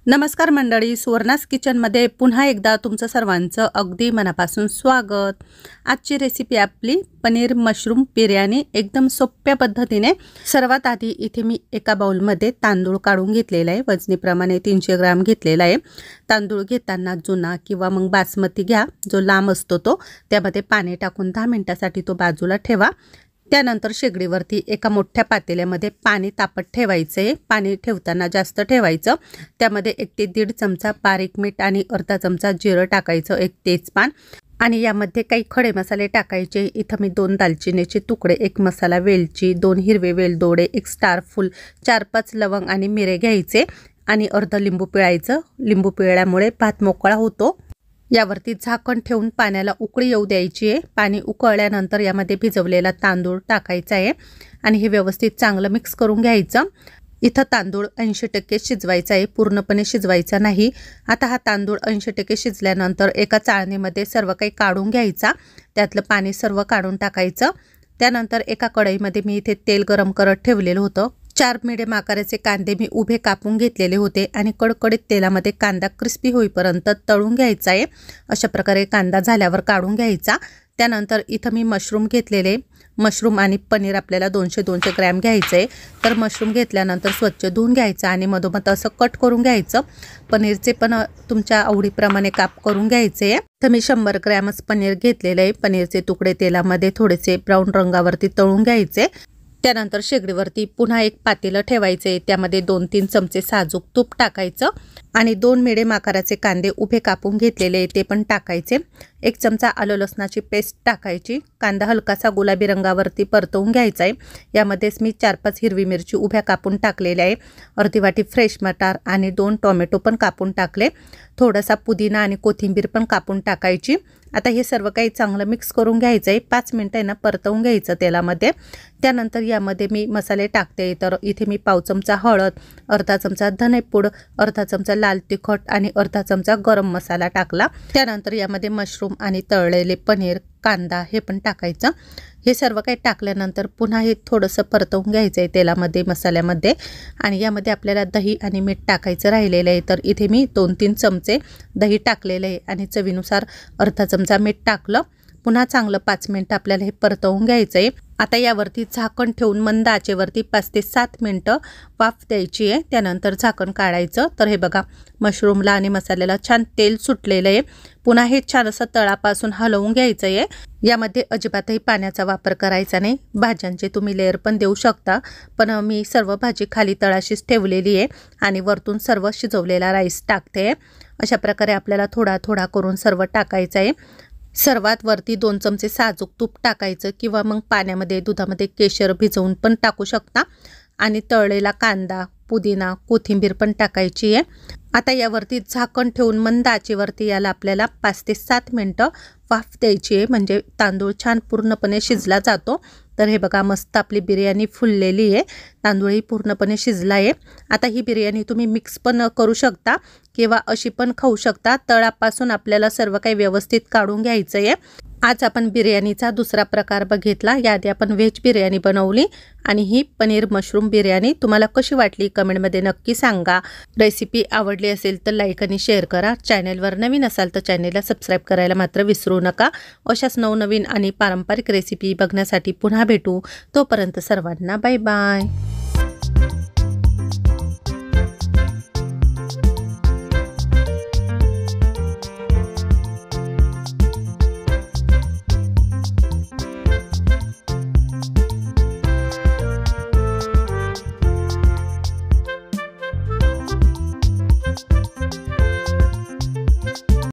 नमस्कार मंडळी, सुवर्णास किचनमध्ये पुन्हा एकदा तुमचं सर्वांचं अगदी मनापासून स्वागत। आजची रेसिपी आपली पनीर मशरूम बिर्याणी एकदम सोप्या पद्धतीने। सर्वात आधी इथे मी एका बाउलमध्ये तांदूळ काढून घेतलेला आहे। वजनीप्रमाणे 300 ग्रॅम घेतलेला आहे। तांदूळ घेताना जुना किंवा मग बासमती घ्या, जो लांब असतो तो। त्यामध्ये पाणी टाकून 10 मिनिटांसाठी तो बाजूला ठेवा। त्यानंतर शेगडीवरती एका मोठ्या पातेल्यामध्ये पाणी तापत ठेवायचं आहे। पाणी ठेवताना जास्त ठेवायचं। त्यामध्ये 1 ते 1.5 चमचा बारीक मीठ आणि अर्धा चमचा जिरं टाकायचं, 1 तेजपान आणि यामध्ये काही खडे मसाले टाकायचे। इथं मी 2 दालचिनीचे तुकडे, 1 मसाला वेलची, 2 हिरवे वेलदोडे, 1 स्टार फूल, 4-5 लवंग आणि मिरे घ्यायचे आणि अर्ध लिंबू पिळायचं। लिंबू पिळल्यामुळे भात मोकळा होतो। यावरती झाकण ठेवून पाण्याला उकळी येऊ द्यायची आहे। पाणी उकळल्यानंतर यामध्ये भिजवलेला तांदूळ टाकायचा आहे आणि हे व्यवस्थित चांगलं मिक्स करून घ्यायचं। इथं तांदूळ 80% शिजवायचा आहे, पूर्णपणे शिजवायचा नाही। आता हा तांदूळ 80% शिजल्यानंतर एका चाळणीमध्ये सर्व काही काढून घ्यायचा। त्यातलं पाणी सर्व काढून टाकायचं। त्यानंतर एका कढईमध्ये मी इथे तेल गरम करत ठेवलेलं होतं। 4 मीडियम आकाराचे कांदे मी उभे कापून घेतलेले होते आणि कडकडीत तेलामध्ये कांदा क्रिस्पी होईपर्यंत तळून घ्यायचा आहे। अशा प्रकारे कांदा झाल्यावर काढून घ्यायचा। त्यानंतर इथं मी मशरूम घेतलेले, मशरूम आणि पनीर आपल्याला 200 ग्रॅम घ्यायचं आहे। तर मशरूम घेतल्यानंतर स्वच्छ धुवून घ्यायचं आणि मधोमध असं कट करून घ्यायचं। पनीरचे पण तुमच्या आवडीप्रमाणे काप करून घ्यायचे आहे। तर मी 100 ग्रॅमच पनीर घेतलेलं आहे। पनीरचे तुकडे तेलामध्ये थोडेसे ब्राऊन रंगावरती तळून घ्यायचे। त्यानंतर शेगडीवरती पुन्हा एक पातेलं ठेवायचे। त्यामध्ये 2-3 चमचे साजूक तूप टाकायचं आणि 2 मिडियम आकाराचे कांदे उभे कापून घेतलेले ते पण टाकायचे। 1 चमचा आलं लसणाची पेस्ट टाकायची। कांदा हलकासा गुलाबी रंगावरती परतवून घ्यायचा आहे। यामध्येच मी 4-5 हिरवी मिरची उभ्या कापून टाकलेल्या आहे। अर्धी वाटी फ्रेश मटार आणि 2 टोमॅटो पण कापून टाकले। थोडासा पुदिना आणि कोथिंबीर पण कापून टाकायची। आता हे सर्व काही चांगलं मिक्स करून घ्यायचं आहे। 5 मिनिटांना परतवून घ्यायचं तेलामध्ये। त्यानंतर यामध्ये मी मसाले टाकते। तर इथे मी पाव चमचा हळद, अर्धा चमचा धनेपूड, अर्धा चमचा लाल तिखट आणि अर्धा चमचा गरम मसाला टाकला। त्यानंतर यामध्ये मशरूम आणि तळलेले पनीर, कांदा हे पण टाकायचं। हे सर्व काही टाकल्यानंतर पुन्हा हे थोडंसं परतवून घ्यायचं आहे तेलामध्ये, मसाल्यामध्ये आणि यामध्ये आपल्याला दही आणि मीठ टाकायचं राहिलेलं आहे। तर इथे मी 2-3 चमचे दही टाकलेले आहे आणि चवीनुसार अर्धा चमचा मीठ टाकलं। पुन्हा चांगलं 5 मिनिटं आपल्याला हे परतवून घ्यायचं आहे। आता यावरती झाकण ठेवून मंद आचेवरती 5 ते 7 मिनिटं वाफ द्यायची आहे। त्यानंतर झाकण काढायचं। तर हे बघा, मशरूमला आणि मसाल्याला छान तेल सुटलेलं आहे। पुन्हा हे छान असं तळापासून हलवून घ्यायचं आहे। यामध्ये अजिबातही पाण्याचा वापर करायचा नाही। भाज्यांचे तुम्ही लेअर पण देऊ शकता, पण मी सर्व भाजी खाली तळाशीच ठेवलेली आहे आणि वरतून सर्व शिजवलेला राईस टाकते। अशा प्रकारे आपल्याला थोडा थोडा करून सर्व टाकायचं आहे। सर्वात वरती 2 चमचे साजूक तूप टाकायचं किंवा मग पाण्यामध्ये, दुधामध्ये केशर भिजवून पण टाकू शकता आणि तळलेला कांदा, पुदिना, कोथिंबीर पण टाकायची आहे। आता यावरती झाकण ठेवून मंद आचेवरती याला आपल्याला 5 ते 7 मिनिटं वाफ द्यायची आहे, म्हणजे तांदूळ छान पूर्णपणे शिजला जातो। तर हे बघा, मस्त आपली बिर्याणी फुललेली आहे, तांदूळही पूर्णपणे शिजला आहे। आता ही बिर्याणी तुम्ही मिक्स पण करू शकता किंवा अशी पण खाऊ शकता। तळापासून आपल्याला सर्व काही व्यवस्थित काढून घ्यायचं आहे। आज आपण बिर्याणीचा दुसरा प्रकार बघितला। याआधी आपण व्हेज बिर्याणी बनवली आणि ही पनीर मशरूम बिर्याणी तुम्हाला कशी वाटली कमेंटमध्ये नक्की सांगा। रेसिपी आवडली असेल तर लाईक आणि शेअर करा। चॅनलवर नवीन असाल तर चॅनलला सबस्क्राईब करायला मात्र विसरू नका। अशाच नवनवीन आणि पारंपरिक रेसिपी बघण्यासाठी पुन्हा भेटू। तोपर्यंत सर्वांना बाय बाय।